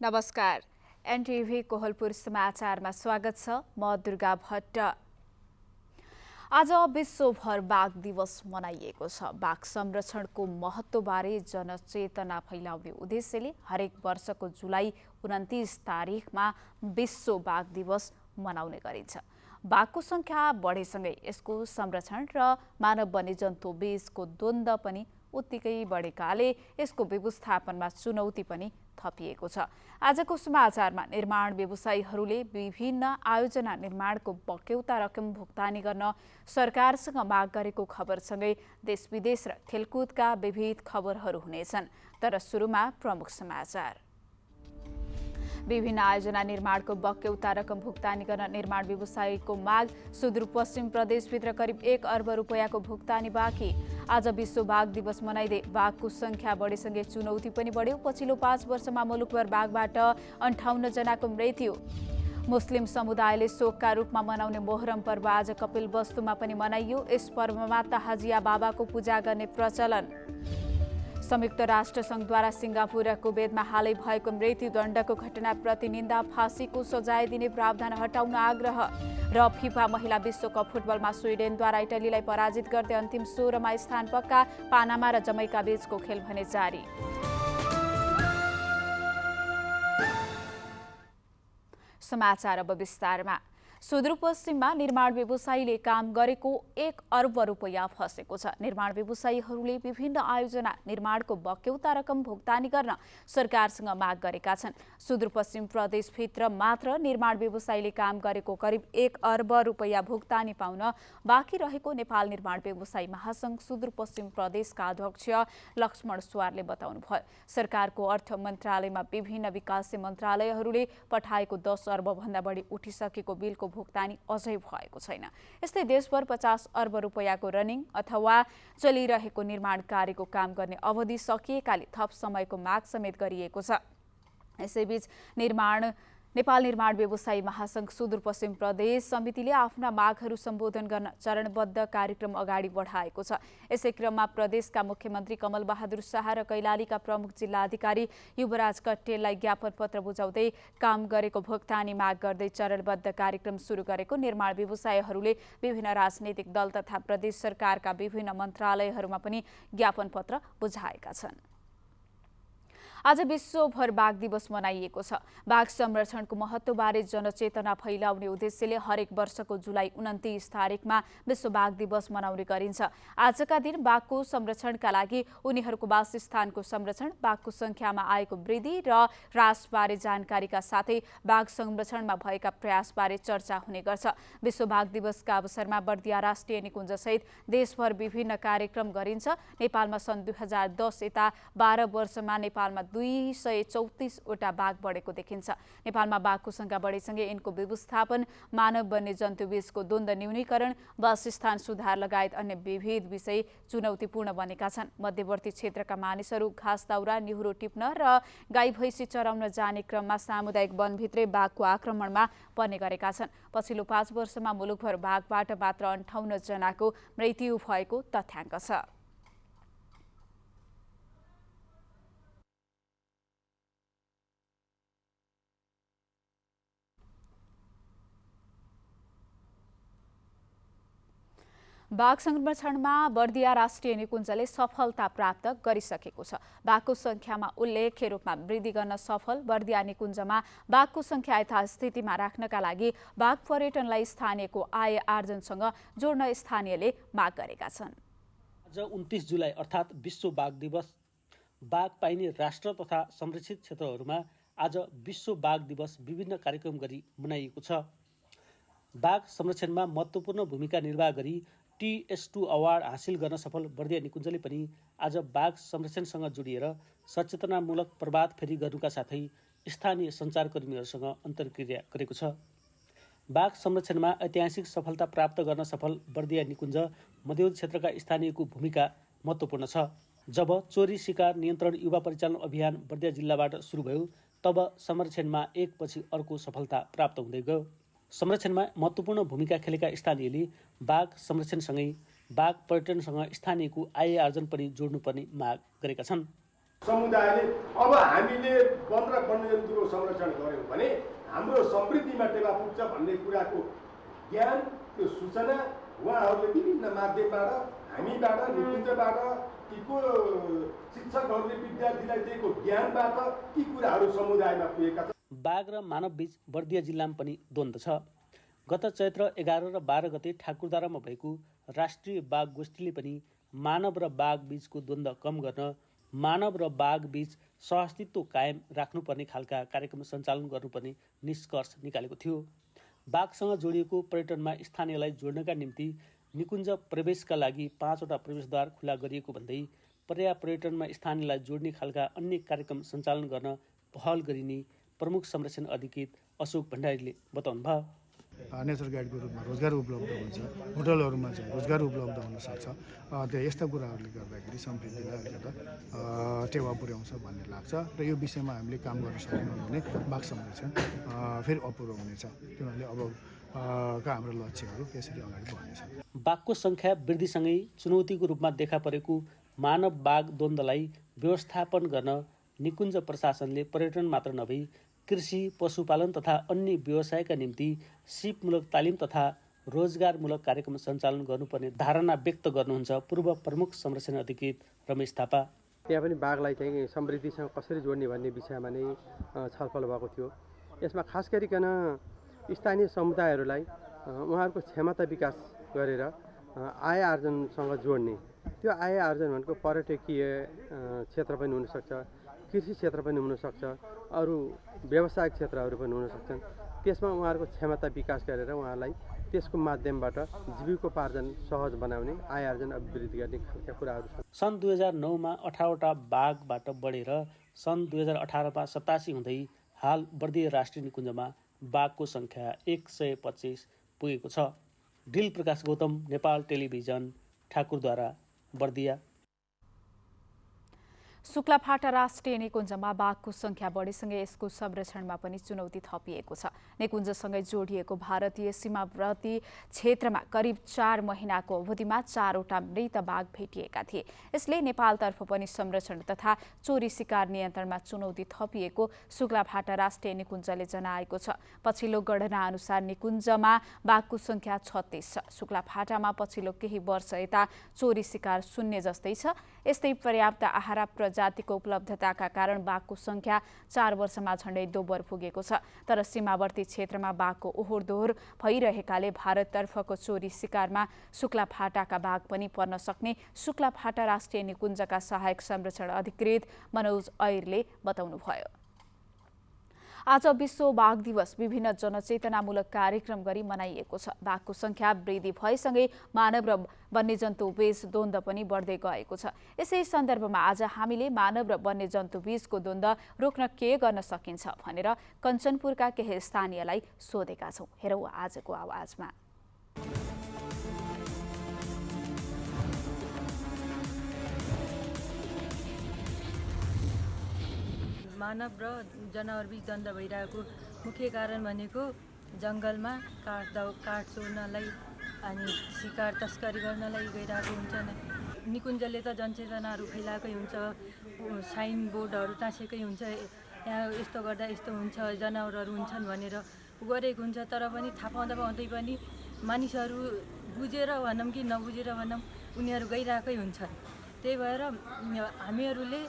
नमस्कार। एनटिभी कोहलपुर समाचारमा स्वागत छ। म दुर्गा भट्ट। आज विश्वभर बाघ दिवस मनाइएको छ। बाघ संरक्षणको महत्त्वबारे जनचेतना फैलाउने उद्देश्यले हरेक वर्षको जुलाई 29 तारिखमा विश्व बाघ दिवस मनाउने गरिन्छ। बाघको संख्या बढेसँगै यसको संरक्षण र मानव वन्यजन्तु बीचको द्वन्द्व पनि उत्तिकै बढेकाले यसको व्यवस्थापनमा चुनौती पनि थपिएको छ। आजको समाचारमा निर्माण व्यवसायीहरूले विभिन्न आयोजना निर्माणको बक्यौता रकम भुक्तानी गर्न सरकारसँग माग गरेको खबरसँगै देशविदेश र खेलकुदका विविध खबरहरू हुनेछन्। तर सुरुमा प्रमुख समाचार। विभिन्न आयोजना निर्माणको बक्यौता रकम भुक्तानी गर्न निर्माण व्यवसायीको माग। सुदूरपश्चिम प्रदेशभित्र करिब 1 अर्ब रुपियाँको भुक्तानी बाँकी। आज विश्व बाघ दिवस मनाइँदै बाघको संख्या बढेसँगै चुनौती पनि बढ्यो। पछिल्लो 5 वर्षमा मुलुकभर बाघबाट 58 जनाको मृत्यु। मुस्लिम समुदायले शोकका रूपमा मनाउने मोहरम पर्व आज कपिलवस्तुमा पनि मनाइयो। यस पर्वमा तहाजिया बाबाको पूजा गर्ने प्रचलन। संयुक्त राष्ट्र संघद्वारा सिङ्गापुर र कुवेतमा हालै भएको मृत्युदण्डको घटनाप्रति निन्दा। फाँसीको सजाय दिने प्रावधान हटाउन आग्रह। र फिफा महिला विश्वकप फुटबलमा स्विडेनद्वारा इटलीलाई पराजित गर्दै अन्तिम 16मा स्थान पक्का। पानामा र जमैका बीचको खेल भने जारी। समाचार अब विस्तारमा। सुदूरपश्चिममा निर्माण व्यवसायीले काम गरेको 1 अर्ब रुपियाँ फँसेको छ। निर्माण व्यवसायीहरूले विभिन्न आयोजना निर्माणको बक्यौता रकम भुक्तानी गर्न सरकारसँग माग गरेका छन्। सुदूरपश्चिम प्रदेशभित्र मात्र निर्माण व्यवसायीले काम गरेको करिब 1 अर्ब रुपियाँ भुक्तानी पाउन बाँकी रहेको नेपाल निर्माण व्यवसायी महासंघ सुदूरपश्चिम प्रदेशका अध्यक्ष लक्ष्मण सुवारले बताउनुभयो। सरकारको अर्थ मन्त्रालयमा विभिन्न विकास मन्त्रालयहरूले पठाएको 10 अर्ब भन्दा बढी उठिसकेको बिलको भुक्तानी अझै भएको छैन। यस्तै देशभर 50 अर्ब रुपियाँको रनिङ अथवा चलिरहेको निर्माण कार्यको काम गर्ने अवधि सकिएकाले थप समयको माग समेत गरिएको छ। यसैबीच नेपाल निर्माण व्यवसायी महासंघ सुदूरपश्चिम प्रदेश समितिले आफ्ना मागहरू सम्बोधन गर्न चरणबद्ध कार्यक्रम अगाडि बढाएको छ। यसै क्रममा प्रदेशका मुख्यमन्त्री कमल बहादुर शाह र कैलालीका प्रमुख जिल्लाधिकारी युवराज कट्टेललाई ज्ञापन पत्र बुझाउँदै काम गरेको भुक्तानी माग गर्दै चरणबद्ध कार्यक्रम सुरु गरेको निर्माण व्यवसायीहरूले विभिन्न राजनैतिक दल तथा प्रदेश सरकारका विभिन्न मन्त्रालयहरूमा पनि ज्ञापन पत्र बुझाएका छन्। आज विश्वभर बाघ दिवस मनाइएको छ। बाघ संरक्षणको महत्त्वबारे जनचेतना फैलाउने उद्देश्यले हरेक वर्षको जुलाई 29 तारिखमा विश्व बाघ दिवस मनाउने गरिन्छ। आजका दिन बाघको संरक्षणका लागि उनीहरूको वासस्थानको संरक्षण, बाघको संख्यामा आएको वृद्धि र ह्रासबारे जानकारीका साथै बाघ संरक्षणमा भएका प्रयासबारे चर्चा हुने गर्छ। विश्व बाघ दिवसका अवसरमा बर्दिया राष्ट्रिय निकुञ्जसहित देशभर विभिन्न कार्यक्रम गरिन्छ। नेपालमा सन् 2010 यता 12 वर्षमा नेपालमा 234 वटा बाघ बढेको देखिन्छ। नेपालमा बाघको संख्या बढेसँगै यिनको व्यवस्थापन, मानव वन्यजन्तु बीचको द्वन्द्व न्यूनीकरण, वासस्थान सुधार लगायत अन्य विविध विषय चुनौतीपूर्ण बनेका छन्। मध्यवर्ती क्षेत्रका मानिसहरू घाँस दाउरा, निहुरो टिप्न र गाई भैँसी चराउन जाने क्रममा सामुदायिक वनभित्रै बाघको आक्रमणमा पर्ने गरेका छन्। पछिल्लो 5 वर्षमा मुलुकभर बाघबाट मात्र 58 जनाको मृत्यु भएको तथ्याङ्क छ। बाघ संरक्षणमा बर्दिया राष्ट्रिय निकुञ्जले सफलता प्राप्त गरिसकेको छ। बाघको संख्यामा उल्लेख्य रूपमा वृद्धि गर्न सफल बर्दिया निकुञ्जमा बाघको संख्या यथास्थितिमा राख्नका लागि बाघ पर्यटनलाई स्थानीयको आय आर्जनसँग जोड्न स्थानीयले माग गरेका छन्। आज 29 जुलाई अर्थात् विश्व बाघ दिवस। बाघ पाइने राष्ट्र तथा संरक्षित क्षेत्रहरूमा आज विश्व बाघ दिवस विभिन्न कार्यक्रम गरी मनाइएको छ। बाघ संरक्षणमा महत्त्वपूर्ण भूमिका निर्वाह गरी TS2 अवार्ड हासिल गर्न सफल बर्दिया निकुञ्जले पनि आज बाघ संरक्षणसँग जोडिएर सचेतनामूलक प्रभात फेरी गर्नुका साथै स्थानीय सञ्चारकर्मीहरूसँग अन्तर्क्रिया गरेको छ। बाघ संरक्षणमा ऐतिहासिक सफलता प्राप्त गर्न सफल बर्दिया निकुञ्ज मध्यवर्ती क्षेत्रका स्थानीयको भूमिका महत्त्वपूर्ण छ। जब चोरी शिकार नियन्त्रण युवा परिचालन अभियान बर्दिया जिल्लाबाट सुरु भयो तब संरक्षणमा एकपछि अर्को सफलता प्राप्त हुँदै गयो। संरक्षणमा महत्त्वपूर्ण भूमिका खेलेका स्थानीयले बाघ संरक्षणसँगै बाघ पर्यटनसँग स्थानीयको आय आर्जन पनि जोड्नुपर्ने माग गरेका छन्। समुदायले अब हामीले वन र वन्यजन्तुको संरक्षण गर्यौँ भने हाम्रो समृद्धिमा टेवा पुग्छ भन्ने कुराको ज्ञान, त्यो सूचना उहाँहरूले विभिन्न माध्यमबाट, हामीबाट, निकुञ्जबाट, ती को शिक्षकहरूले विद्यार्थीलाई दिएको ज्ञानबाट ती कुराहरू समुदायमा पुगेका छन्। बाघ र मानव बीच बर्दिया जिल्लामा पनि द्वन्द्व छ। गत चैत्र 11 र 12 गते ठाकुरद्वारामा भएको राष्ट्रिय बाघ गोष्ठीले पनि मानव र बाघ बीचको द्वन्द्व कम गर्न मानव र बाघ बीच सहअस्तित्व कायम राख्नुपर्ने खालका कार्यक्रम सञ्चालन गर्नुपर्ने निष्कर्ष निकालेको थियो। बाघसँग जोडिएको पर्यटनमा स्थानीयलाई जोड्नका निम्ति निकुञ्ज प्रवेशका लागि 5वटा प्रवेशद्वार खुला गरिएको भन्दै पर्यटनमा स्थानीयलाई जोड्ने खालका अन्य कार्यक्रम सञ्चालन गर्न पहल गरिने प्रमुख संरक्षण अधिकृत अशोक भण्डारीले बताउनुभयो। नेचर गाइडको रूपमा रोजगार उपलब्ध हुन्छ, होटलहरूमा चाहिँ रोजगार उपलब्ध हुनसक्छ। त्यो यस्ता कुराहरूले गर्दाखेरि समृद्धिलाई अलिकति टेवा पुर्याउँछ भन्ने लाग्छ र यो विषयमा हामीले काम गर्न सकेनौँ भने बाघ संरक्षण फेरि अपुरो हुनेछ। किनभने अबका हाम्रो लक्ष्यहरू यसरी अगाडि बढ्नेछ। बाघको सङ्ख्या वृद्धिसँगै चुनौतीको रूपमा देखा परेको मानव बाघ द्वन्द्वलाई व्यवस्थापन गर्न निकुञ्ज प्रशासनले पर्यटन मात्र नभई कृषि, पशुपालन तथा अन्य व्यवसायका निम्ति सिपमूलक तालिम तथा रोजगारमूलक कार्यक्रम सञ्चालन गर्नुपर्ने धारणा व्यक्त गर्नुहुन्छ पूर्व प्रमुख संरक्षण अधिकृत रमेश थापा। त्यहाँ पनि बाघलाई चाहिँ समृद्धिसँग कसरी जोड्ने भन्ने विषयमा नै छलफल भएको थियो। यसमा खास गरिकन स्थानीय समुदायहरूलाई उहाँहरूको क्षमता विकास गरेर आय आर्जनसँग जोड्ने, त्यो आय आर्जन भनेको पर्यटकीय क्षेत्र पनि हुनसक्छ, कृषि क्षेत्र पनि हुनसक्छ, अरू व्यावसायिक क्षेत्रहरू पनि हुन सक्छन्। त्यसमा उहाँहरूको क्षमता विकास गरेर उहाँलाई त्यसको माध्यमबाट जीविकोपार्जन सहज बनाउने, आय आर्जन अभिवृद्धि गर्ने खालका कुराहरू छन्। सन् 2009मा 18वटा बाघबाट बढेर सन् 2018मा 87 हुँदै हाल बर्दिया राष्ट्रिय निकुञ्जमा बाघको सङ्ख्या 125 पुगेको छ। ढिल प्रकाश गौतम, नेपाल टेलिभिजन, ठाकुरद्वारा, बर्दिया। शुक्लाफाटा राष्ट्रिय निकुञ्जमा बाघको संख्या बढेसँगै यसको संरक्षणमा पनि चुनौती थपिएको छ। निकुञ्जसँगै जोडिएको भारतीय सीमावर्ती क्षेत्रमा करिब 4 महिनाको अवधिमा 4वटा मृत बाघ भेटिएका थिए। यसले नेपालतर्फ पनि संरक्षण तथा चोरी शिकार नियन्त्रणमा चुनौती थपिएको शुक्लाफाटा राष्ट्रिय निकुञ्जले जनाएको छ। पछिल्लो गणना अनुसार निकुञ्जमा बाघको संख्या 36 छ। शुक्लाफाटामा पछिल्लो केही वर्ष यता चोरी शिकार शून्य जस्तै छ। यस्तै पर्याप्त आहार प्रजातिको उपलब्धताका कारण बाघको संख्या 4 वर्षमा झण्डै दोब्बर पुगेको छ। तर सीमावर्ती क्षेत्रमा बाघको ओहोर दोहोर भइरहेकाले भारततर्फको चोरी शिकारमा शुक्लाफाटाका बाघ पनि पर्न सक्ने शुक्लाफाटा राष्ट्रिय निकुञ्जका सहायक संरक्षण अधिकृत मनोज ऐरले बताउनुभयो। आज विश्व बाघ दिवस विभिन्न जनचेतनामूलक कार्यक्रम गरी मनाइएको छ। बाघको संख्या वृद्धि भएसँगै मानव र वन्यजन्तु बीच द्वन्द्व पनि बढ्दै गएको छ। यसै सन्दर्भमा आज हामीले मानव र वन्यजन्तु बीचको द्वन्द्व रोक्न के गर्न सकिन्छ भनेर कञ्चनपुरका केही स्थानीयलाई सोधेका छौँ। हेरौँ आजको आवाजमा। मानव र जनावरबीच द्वन्द्व भइरहेको मुख्य कारण भनेको जङ्गलमा काठ चोर्नलाई अनि शिकार तस्करी गर्नलाई गइरहेको हुन्छन्। निकुञ्जले त जनचेतनाहरू फैलाएकै हुन्छ, साइन बोर्डहरू टाँसेकै हुन्छ, यहाँ यस्तो गर्दा यस्तो हुन्छ, जनावरहरू हुन्छन् भनेर गरेको हुन्छ। तर पनि थाहा पाउँदै पनि मानिसहरू बुझेर भनौँ कि नबुझेर भनौँ उनीहरू गइरहेकै हुन्छन्। त्यही भएर हामीहरूले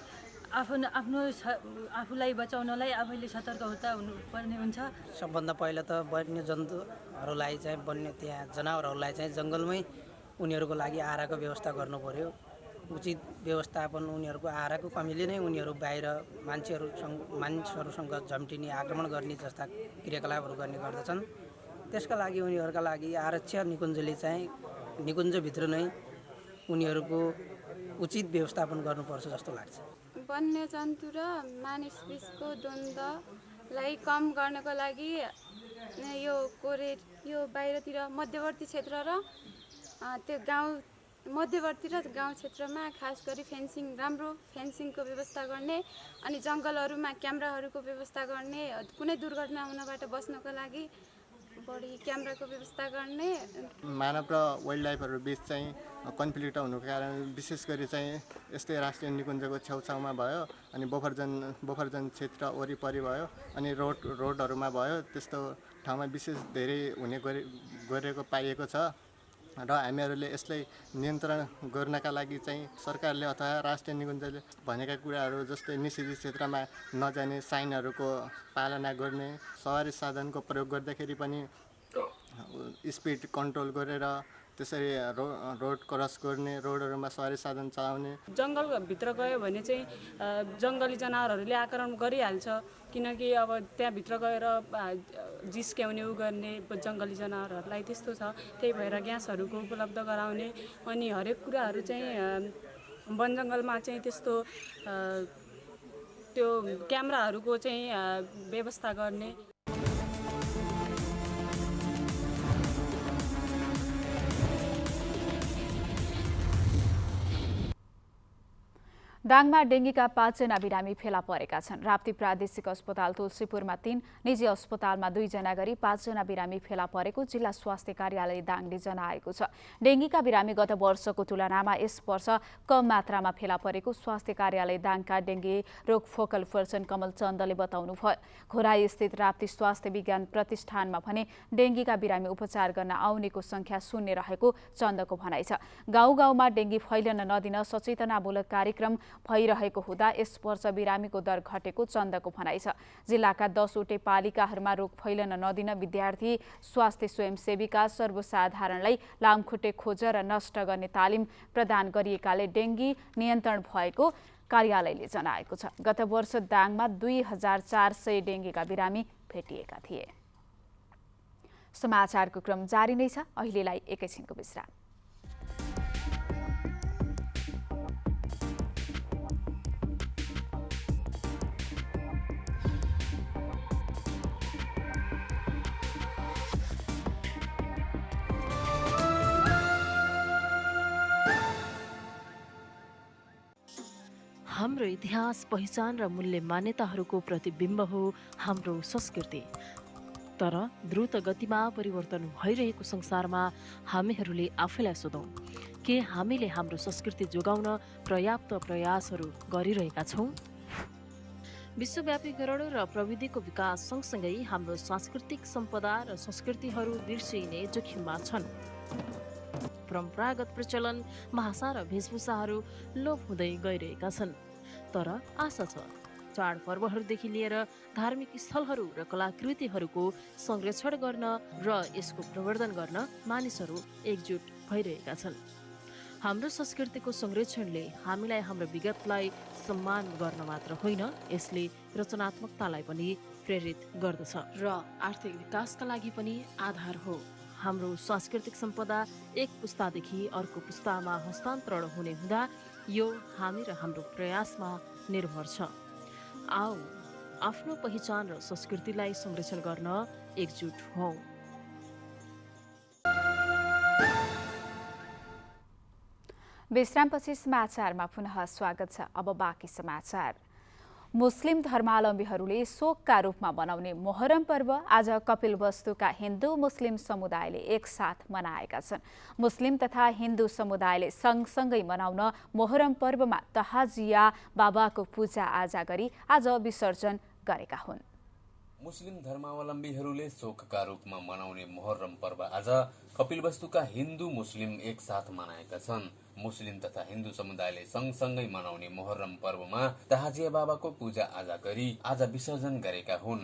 आफूलाई बचाउनलाई आफैले सतर्क हुनुपर्ने हुन्छ। सबभन्दा पहिला त वन्यजन्तुहरूलाई चाहिँ त्यहाँ जनावरहरूलाई चाहिँ जङ्गलमै उनीहरूको लागि आहारको व्यवस्था गर्नु पर्यो। उचित व्यवस्थापन उनीहरूको आहारको कमीले नै उनीहरू बाहिर मानिसहरूसँग झम्टिने, आक्रमण गर्ने जस्ता क्रियाकलापहरू गर्ने गर्दछन्। त्यसका लागि उनीहरूका लागि आरक्षण निकुञ्जले चाहिँ निकुञ्जभित्र नै उनीहरूको उचित व्यवस्थापन गर्नुपर्छ जस्तो लाग्छ। वन्यजन्तु र मानिसबीचको द्वन्द्वलाई कम गर्नको लागि यो बाहिरतिर मध्यवर्ती क्षेत्र र त्यो मध्यवर्ती र गाउँ क्षेत्रमा खास गरी राम्रो फेन्सिङको व्यवस्था गर्ने अनि जङ्गलहरूमा क्यामेराहरूको व्यवस्था गर्ने, कुनै दुर्घटना हुनबाट बच्नको लागि बढी क्यामेराको व्यवस्था गर्ने। मानव र वाइल्ड लाइफहरू बिच चाहिँ कन्फ्लिक्ट हुनुको कारण विशेष गरी चाहिँ यस्तै राष्ट्रिय निकुञ्जको छेउछाउमा भयो, अनि बफरजन क्षेत्र वरिपरि भयो, अनि रोडहरूमा भयो। त्यस्तो ठाउँमा विशेष धेरै हुने गरेको पाइएको छ र हामीहरूले यसलाई नियन्त्रण गर्नका लागि चाहिँ सरकारले अथवा राष्ट्रिय निकुञ्जले भनेका कुराहरू जस्तै निषेधित क्षेत्रमा नजाने साइनहरूको पालना गर्ने, सवारी साधनको प्रयोग गर्दाखेरि पनि स्पिड कन्ट्रोल गरेर त्यसरी रोड क्रस गर्ने, रोडहरूमा सवारी साधन चलाउने। जङ्गलभित्र गयो भने चाहिँ जङ्गली जनावरहरूले आक्रमण गरिहाल्छ, किनकि अब त्यहाँभित्र गएर जिस्क्याउने गर्ने जङ्गली जनावरहरूलाई त्यस्तो छ। त्यही भएर ग्यासहरूको उपलब्ध गराउने अनि हरेक कुराहरू चाहिँ वन जङ्गलमा चाहिँ त्यस्तो त्यो क्यामेराहरूको चाहिँ व्यवस्था गर्ने। दाङमा डेङ्गीका 5 जना बिरामी फेला परेका छन्। राप्ती प्रादेशिक अस्पताल तुलसीपुरमा 3, निजी अस्पतालमा 2 जना गरी 5 जना बिरामी फेला परेको जिल्ला स्वास्थ्य कार्यालय दाङले जनाएको छ। डेङ्गीका बिरामी गत वर्षको तुलनामा यस वर्ष कम मात्रामा फेला परेको स्वास्थ्य कार्यालय दाङका डेङ्गी रोग फोकल पर्सन कमल चन्दले बताउनुभयो। घोराई स्थित राप्ती स्वास्थ्य विज्ञान प्रतिष्ठानमा भने डेङ्गीका बिरामी उपचार गर्न आउनेको संख्या शून्य रहेको चन्दको भनाइ छ। गाउँ गाउँमा डेङ्गी फैलन नदिन सचेतनामूलक कार्यक्रम भइरहेको हुँदा यस वर्ष बिरामीको दर घटेको चन्दको भनाइ छ। जिल्लाका 10 वटै पालिकाहरूमा रोग फैलन नदिन विद्यार्थी, स्वास्थ्य स्वयंसेविका, सर्वसाधारणलाई लामखुट्टे खोजेर नष्ट गर्ने तालिम प्रदान गरिएकाले डेङ्गी नियन्त्रण भएको कार्यालयले जनाएको छ। गत वर्ष दाङमा 2400 डेङ्गीका बिरामी भेटिएका थिए। समाचारको क्रम जारी नै छ। अहिलेलाई एकैछिनको विश्राम। हाम्रो इतिहास, पहिचान र मूल्य मान्यताहरूको प्रतिबिम्ब हो हाम्रो संस्कृति। तर द्रुत गतिमा परिवर्तन भइरहेको संसारमा हामीहरूले आफैलाई सोधौँ, के हामीले हाम्रो संस्कृति जोगाउन पर्याप्त प्रयासहरू गरिरहेका छौँ? विश्वव्यापीकरण र प्रविधिको विकास सँगसँगै हाम्रो सांस्कृतिक सम्पदा र संस्कृतिहरू बिर्सिने जोखिममा छन्। परम्परागत प्रचलन, भाषा र वेशभूषाहरू लोप हुँदै गइरहेका छन्। तर आशा छ चाडपर्वहरूदेखि लिएर धार्मिक स्थलहरू र कलाकृतिहरूको संरक्षण गर्न र यसको प्रवर्धन गर्न मानिसहरू एकजुट भइरहेका छन्। हाम्रो संस्कृतिको संरक्षणले हामीलाई हाम्रो विगतलाई सम्मान गर्न मात्र होइन, यसले रचनात्मकतालाई पनि प्रेरित गर्दछ र आर्थिक विकासका लागि पनि आधार हो। हाम्रो सांस्कृतिक सम्पदा एक पुस्तादेखि अर्को पुस्तामा हस्तान्तरण हुने हुँदा यो हामी र हाम्रो प्रयासमा निर्भर छ। आओ आफ्नो पहिचान र संस्कृतिलाई संरक्षण गर्न एकजुट हौं। विश्रामपछि समाचारमा पुनः स्वागत छ। अब बाँकी समाचार। मुस्लिम धर्मावलम्बीहरूले शोकका रूपमा मनाउने मोहर्रम पर्व आज कपिलवस्तुका हिन्दू मुस्लिम समुदायले एकसाथ मनाएका छन्। मुस्लिम तथा हिन्दू समुदायले सँगसँगै मनाउन मोहर्रम पर्वमा तहाजिया बाबाको पूजा आजा गरी आज विसर्जन गरेका हुन्। मुस्लिम धर्मावलम्बीहरूले शोकका रूपमा मनाउने मोहर्रम पर्व आज कपिलवस्तुका हिन्दू मुस्लिम एकसाथ मनाएका छन्। मुस्लिम तथा हिन्दू समुदायले सँगसँगै मनाउने मोहर्रम पर्वमा तहाजिया बाबाको पूजा आजा गरी आज विसर्जन गरेका हुन्।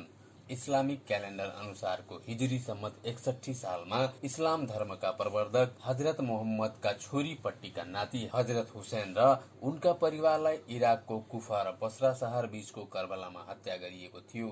इस्लामिक क्यालेन्डर अनुसारको हिजरी सम्मत 61 सालमा इस्लाम धर्मका प्रवर्तक हजरत मोहम्मदका छोरी पट्टीका नाति हजरत हुसैन र उनका परिवारलाई इराकको कुफा र बसरा शहर बीचको करबलामा हत्या गरिएको थियो।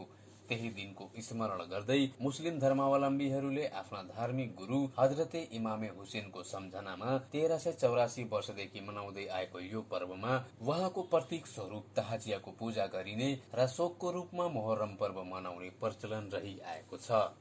त्यही दिनको स्मरण गर्दै मुस्लिम धर्मावलम्बीहरूले आफ्ना धार्मिक गुरु हजरते इमामे हुसैनको सम्झनामा 1384 वर्षदेखि मनाउँदै आएको यो पर्वमा उहाँको प्रतीक स्वरूप तहाजियाको पूजा गरिने र शोकको रूपमा मोहर्रम पर्व मनाउने प्रचलन रही आएको छ।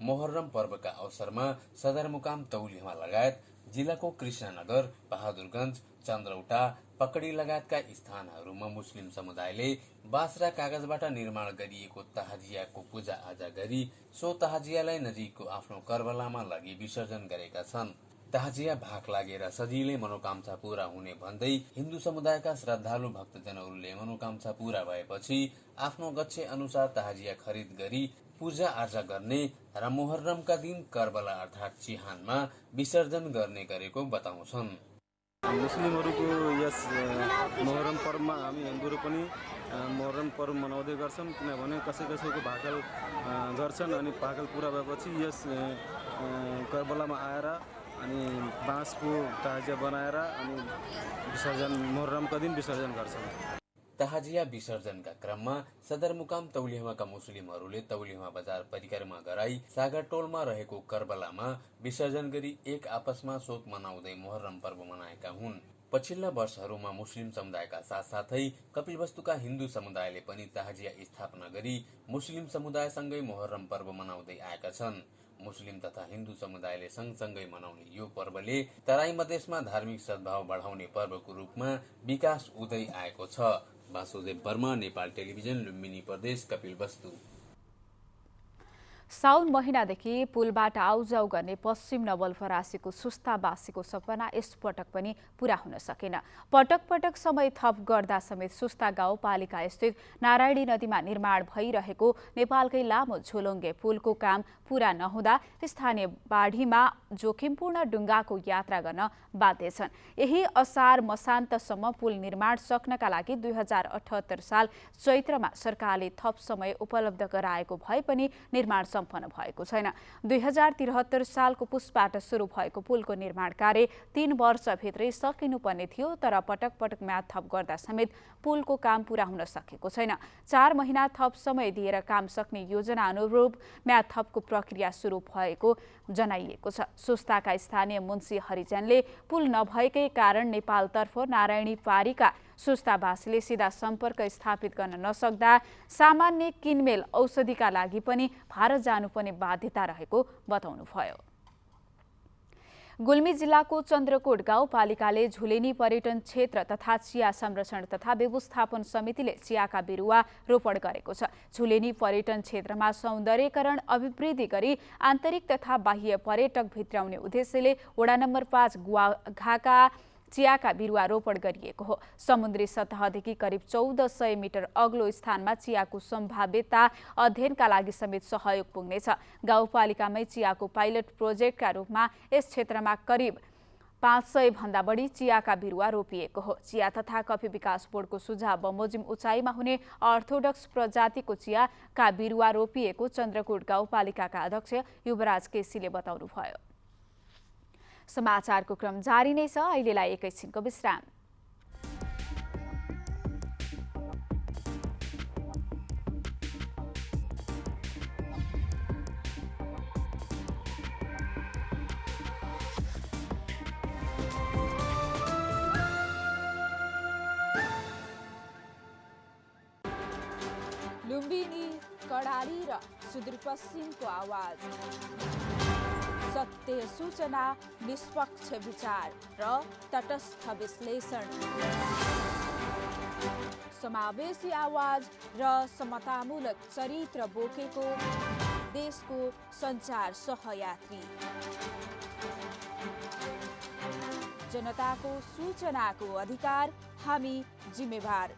मोहर्रम पर्वका अवसरमा सदरमुकाम तौलियामा लगायत जिल्लाको कृष्णनगर, बहादुरगञ्ज, चन्द्रौटा, पकडी लगायतका स्थानहरूमा मुस्लिम समुदायले बाँस र कागजबाट निर्माण गरिएको तहजियाको पूजा-आजा गरी सो तहजियालाई नजिकको आफ्नो कर्बलामा लगी विसर्जन गरेका छन्। तहजिया भाग लागेर सजिलै मनोकांक्षा पूरा हुने भन्दै हिन्दू समुदायका श्रद्धालु भक्तजनहरूले मनोकांक्षा पूरा भएपछि आफ्नो गच्छे अनुसार तहजिया खरिद गरी पूजा आजा गर्ने र मोहर्रमका दिन कर्बला अर्थात् चिहानमा विसर्जन गर्ने गरेको बताउँछन्। मुस्लिमहरूको यस मोहर्रम पर्वमा हामी हिन्दूहरू पनि मोहर्रम पर्व मनाउँदै गर्छन्, किनभने कसैको भाकल गर्छन् अनि भाकल पुरा भएपछि यस कर्बलामा आएर अनि बाँसको तहजिया बनाएर अनि विसर्जन मोहर्रमका दिन विसर्जन गर्छन्। तहजिया विसर्जनका क्रममा सदरमुकाम तौलिहाका मुस्लिमहरूले तौलिहा बजार परिक्रमा गराई सागरटोलमा रहेको कर्बलामा विसर्जन गरी एक आपसमा शोक मनाउँदै मोहर्रम पर्व मनाएका हुन्। पछिल्ला वर्षहरूमा मुस्लिम समुदायका साथसाथै कपिलवस्तुका हिन्दू समुदायले पनि तहजिया स्थापना गरी मुस्लिम समुदायसँगै मोहर्रम पर्व मनाउँदै आएका छन्। मुस्लिम तथा हिन्दू समुदायले सँगसँगै मनाउने यो पर्वले तराई मधेसमा धार्मिक सद्भाव बढाउने पर्वको रूपमा विकास हुँदै आएको छ। वासुदेव वर्मा, नेपाल टेलिभिजन, लुम्बिनी प्रदेश, कपिलवस्तु। साउन महिनादेखि पुलबाट आउजाउ गर्ने पश्चिम नवलपरासीको सुस्ताबासीको सपना यसपटक पनि पूरा हुन सकेन। पटक पटक समय थप गर्दा समेत सुस्ता गाउँपालिका स्थित नारायणी नदीमा निर्माण भइरहेको नेपालकै लामो झोलुङ्गे पुलको काम पूरा नहुँदा स्थानीय बाढीमा जोखिमपूर्ण डुङ्गाको यात्रा गर्न बाध्य छन्। यही असार मसान्तसम्म पुल निर्माण सक्नका लागि 2078 साल चैत्रमा सरकारले थप समय उपलब्ध गराएको भए पनि निर्माण सम्पन्न भएको छैन। 2073 सालको पुसबाट सुरु भएको पुलको निर्माण कार्य 3 वर्षभित्रै सकिनुपर्ने थियो, तर पटक पटक म्याद थप गर्दा समेत पुलको काम पूरा हुन सकेको छैन। 4 महिना थप समय दिएर काम सक्ने योजना अनुरूप म्याद थपको प्रक्रिया सुरु भएको जनाइएको छ। सुस्ताका स्थानीय मुन्सी हरिजनले पुल नभएकै कारण नेपालतर्फ नारायणी पारीका सुस्तावासीले सीधा सम्पर्क स्थापित गर्न नसक्दा सामान्य किनमेल औषधिका लागि पनि भारत जानुपर्ने बाध्यता रहेको बताउनुभयो। गुल्मी जिल्लाको चन्द्रकोट गाउँपालिकाले झुलेनी पर्यटन क्षेत्र तथा चिया संरक्षण तथा व्यवस्थापन समितिले चियाका बिरुवा रोपण गरेको छ। झुलेनी पर्यटन क्षेत्रमा सौन्दर्यकरण अभिवृद्धि गरी आन्तरिक तथा बाह्य पर्यटक भित्राउने उद्देश्यले वडा नम्बर 5 गुवाघाका चियाका बिरुवा रोपण गरिएको हो। समुद्री सतहदेखि करिब 1400 मिटर अग्लो स्थानमा चियाको सम्भाव्यता अध्ययनका लागि समेत सहयोग पुग्नेछ। गाउँपालिकामै चियाको पाइलट प्रोजेक्टका रूपमा यस क्षेत्रमा करिब 500 भन्दा बढी चियाका बिरुवा रोपिएको हो। चिया तथा कफी विकास बोर्डको सुझाव बमोजिम उचाइमा हुने अर्थोडक्स प्रजातिको चियाका बिरुवा रोपिएको चन्द्रकोट गाउँपालिकाका अध्यक्ष युवराज केसीले बताउनुभयो। समाचारको क्रम जारी नै छ, अहिलेलाई एकैछिनको विश्राम। लुम्बिनी, कडाली र सुदूरपश्चिमको आवाज, सत्य सूचना, निष्पक्ष विचार र तटस्थ विश्लेषण, समावेशी आवाज र समतामूलक चरित्र बोकेको देशको सञ्चार सहयात्री, जनताको सूचनाको अधिकार, हामी जिम्मेवार।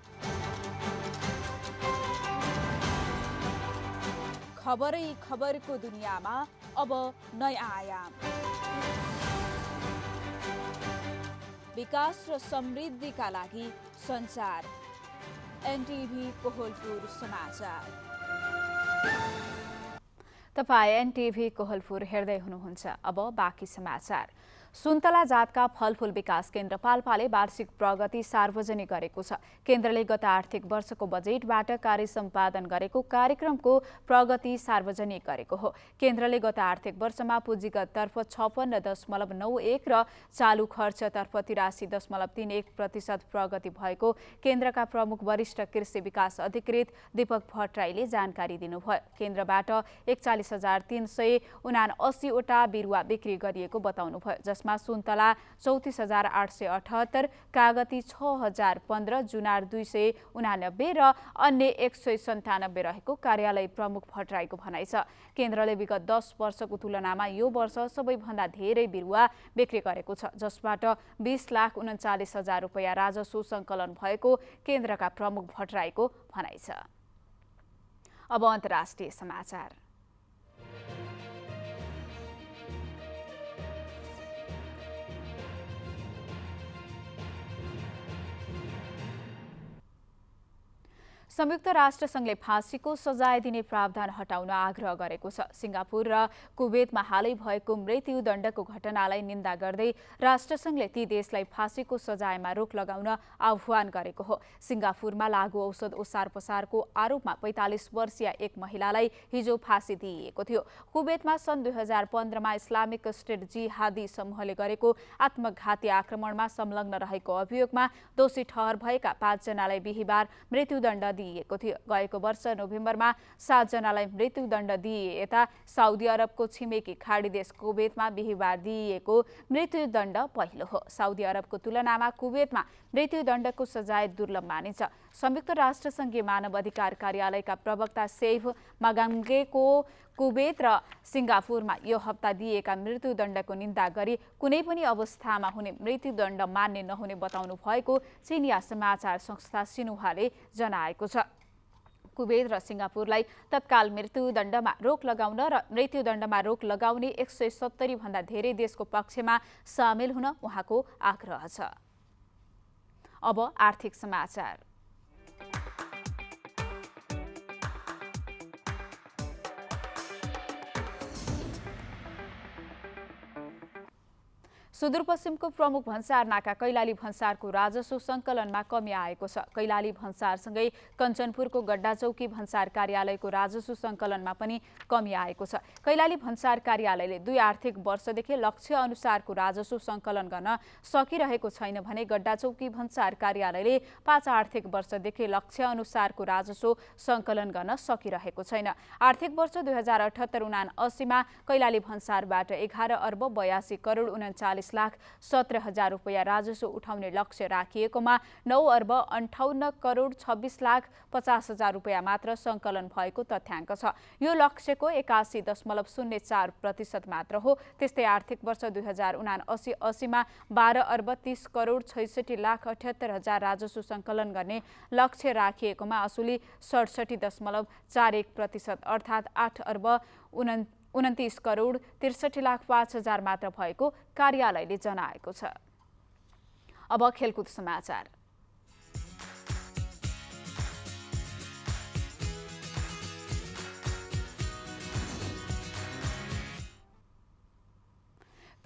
खबरै खबरको दुनियाँमा अब नयाँ आयाम, विकास र समृद्धिका लागि सञ्चार। एनटिभी कोहलपुर समाचार। तपाईँ एनटिभी कोहलपुर हेर्दै हुनुहुन्छ। अब बाँकी समाचार। सुन्तला जातका फलफुल विकास केन्द्र पाल्पाले वार्षिक प्रगति सार्वजनिक गरेको छ। केन्द्रले गत आर्थिक वर्षको बजेटबाट कार्य सम्पादन गरेको कार्यक्रमको प्रगति सार्वजनिक गरेको हो। केन्द्रले गत आर्थिक वर्षमा पुँजीगततर्फ 56.91 र चालु खर्चतर्फ 83.31% प्रगति भएको केन्द्रका प्रमुख वरिष्ठ कृषि विकास अधिकृत दीपक भट्टराईले जानकारी दिनुभयो। केन्द्रबाट 41,379 वटा बिरुवा बिक्री गरिएको बताउनुभयो, जसमा सुन्तला 34,878, कागती 6,015, जुनार 289 र अन्य 197 रहेको कार्यालय प्रमुख भट्टराईको भनाइ छ। केन्द्रले विगत 10 वर्षको तुलनामा यो वर्ष सबैभन्दा धेरै बिरुवा बिक्री गरेको छ, जसबाट 20,39,000 रुपैयाँ राजस्व सङ्कलन भएको केन्द्रका प्रमुख भट्टराईको भनाइ छ। अब अन्तर्राष्ट्रिय समाचार। संयुक्त राष्ट्रसङ्घले फाँसीको सजाय दिने प्रावधान हटाउन आग्रह गरेको छ। सिङ्गापुर र कुवेतमा हालै भएको मृत्युदण्डको घटनालाई निन्दा गर्दै राष्ट्रसङ्घले ती देशलाई फाँसीको सजायमा रोक लगाउन आह्वान गरेको हो। सिङ्गापुरमा लागू औषध ओसार पसारको आरोपमा 45 वर्षीय एक महिलालाई हिजो फाँसी दिइएको थियो। कुवेतमा सन् 2015मा इस्लामिक स्टेट जिहादी समूहले गरेको आत्मघाती आक्रमणमा संलग्न रहेको अभियोगमा दोषी ठहर भएका 5 जनालाई बिहिबार मृत्युदण्ड दिइएको थियो। गएको वर्ष नोभेम्बरमा 7 जनालाई मृत्युदण्ड दिए यता साउदी अरबको छिमेकी खाडी देश कुवेतमा बिहिबार दिइएको मृत्युदण्ड पहिलो हो। साउदी अरबको तुलनामा कुवेतमा मृत्युदण्डको सजाय दुर्लभ मानिन्छ। संयुक्त राष्ट्रसङ्घीय मानव अधिकार कार्यालयका प्रवक्ता सेभ मागाङ्गेको कुवेत र सिङ्गापुरमा यो हप्ता दिएका मृत्युदण्डको निन्दा गरी कुनै पनि अवस्थामा हुने मृत्युदण्ड मान्ने नहुने बताउनु भएको चिनिया समाचार संस्था सिन्हुवाले जनाएको छ। कुवेत र सिङ्गापुरलाई तत्काल मृत्युदण्डमा रोक लगाउन र मृत्युदण्डमा रोक लगाउने 170 भन्दा धेरै देशको पक्षमा सामेल हुन उहाँको आग्रह छ। अब आर्थिक समाचार। सुदूरपश्चिमको प्रमुख भन्सार नाका कैलाली भन्सारको राजस्व सङ्कलनमा कमी आएको छ। कैलाली भन्सारसँगै कञ्चनपुरको गड्डाचौकी भन्सार कार्यालयको राजस्व सङ्कलनमा पनि कमी आएको छ। कैलाली भन्सार कार्यालयले 2 आर्थिक वर्षदेखि लक्ष्य अनुसारको राजस्व सङ्कलन गर्न सकिरहेको छैन भने गड्डाचौकी भन्सार कार्यालयले 5 आर्थिक वर्षदेखि लक्ष्य अनुसारको राजस्व सङ्कलन गर्न सकिरहेको छैन। आर्थिक वर्ष 2078-79मा कैलाली भन्सारबाट 11 अर्ब 82 करोड 39,17,000 रुपैयाँ राजस्व उठाउने लक्ष्य राखिएकोमा 9 अर्ब 58 करोड 26,50,000 रुपैयाँ मात्र सङ्कलन भएको तथ्याङ्क छ। यो लक्ष्यको 81.04% मात्र हो। त्यस्तै आर्थिक वर्ष 2079-80मा 12 अर्ब 30 करोड 66,78,000 राजस्व सङ्कलन गर्ने लक्ष्य राखिएकोमा असुली 67.41% अर्थात् 8 अर्ब 29 करोड 63,05,000 मात्र भएको कार्यालयले जनाएको छ। अब खेलकुद समाचार।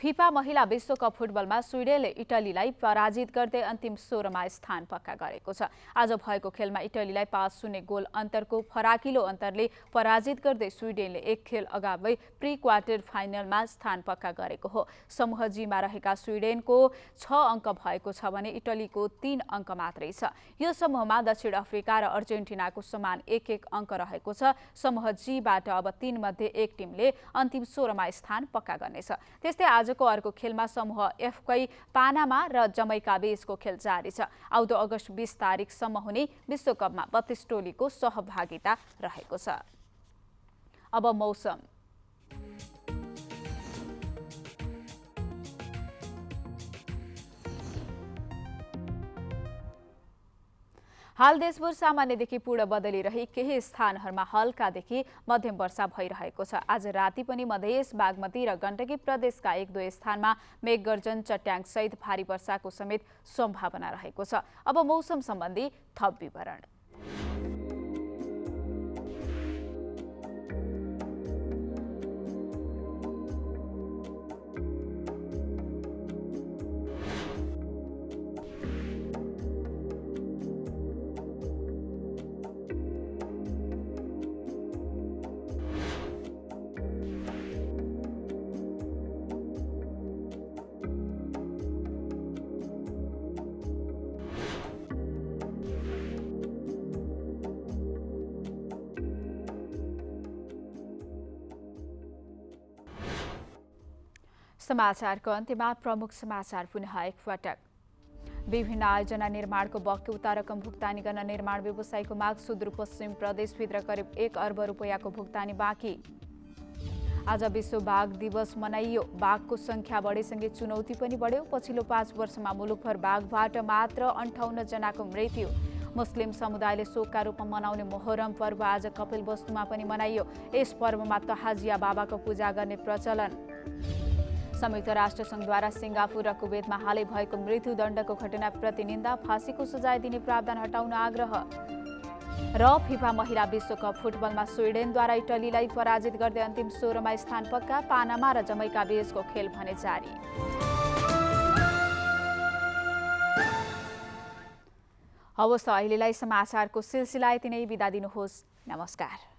फिफा महिला विश्वकप फुटबलमा स्विडेनले इटलीलाई पराजित गर्दै अन्तिम 16मा स्थान पक्का गरेको छ। आज भएको खेलमा इटलीलाई 5-0 गोल अन्तरको फराकिलो अन्तरले पराजित गर्दै स्विडेनले एक खेल अगावै प्री क्वार्टर फाइनलमा स्थान पक्का गरेको हो। समूह जीमा रहेका स्विडेनको 6 अङ्क भएको छ भने इटलीको 3 अङ्क मात्रै छ। यो समूहमा दक्षिण अफ्रिका र अर्जेन्टिनाको समान 1-1 अङ्क रहेको छ। समूह जीबाट अब 3 मध्ये 1 टिमले अन्तिम 16मा स्थान पक्का गर्नेछ। त्यस्तै आजको अर्को खेलमा समूह एफकै पानामा र जमैका बीचको खेल जारी छ। आउँदो अगस्त 20 तारिकसम्म हुने विश्वकपमा 32 टोलीको सहभागिता रहेको छ। अब मौसम। हाल देशभर सामान्यदेखि पूर्ण बदली रही केही स्थानहरूमा हल्कादेखि मध्यम वर्षा भइरहेको छ। आज राति पनि मधेस, बागमती र गण्डकी प्रदेशका 1-2 स्थानमा मेघगर्जन, चट्याङसहित भारी वर्षाको समेत सम्भावना रहेको छ। अब मौसम सम्बन्धी थप विवरण। समाचारको अन्त्यमा प्रमुख समाचार पुनः एकपटक। विभिन्न आयोजना निर्माणको बक्यौता रकम भुक्तानी गर्न निर्माण व्यवसायीको माग। सुदूरपश्चिम प्रदेशभित्र करिब 1 अर्ब रुपैयाँको भुक्तानी बाँकी। आज विश्व बाघ दिवस मनाइयो। बाघको संख्या बढेसँगै चुनौती पनि बढ्यो। पछिल्लो 5 वर्षमा मुलुकभर बाघबाट मात्र 58 जनाको मृत्यु। मुस्लिम समुदायले शोकका रूपमा मनाउने मोहरम पर्व आज कपिलवस्तुमा पनि मनाइयो। यस पर्वमा तहाजिया बाबाको पूजा गर्ने प्रचलन। संयुक्त राष्ट्र संघद्वारा सिङ्गापुर र कुवेतमा हालै भएको मृत्युदण्डको घटनाप्रति निन्दा। फाँसीको सजाय दिने प्रावधान हटाउन आग्रह। र फिफा महिला विश्वकप फुटबलमा स्विडेनद्वारा इटलीलाई पराजित गर्दै अन्तिम 16मा स्थान पक्का। पानामा र जमैका बीचको खेल भने जारी। हवस् त अहिलेलाई समाचारको सिलसिला यति नै। बिदा दिनुहोस्। नमस्कार।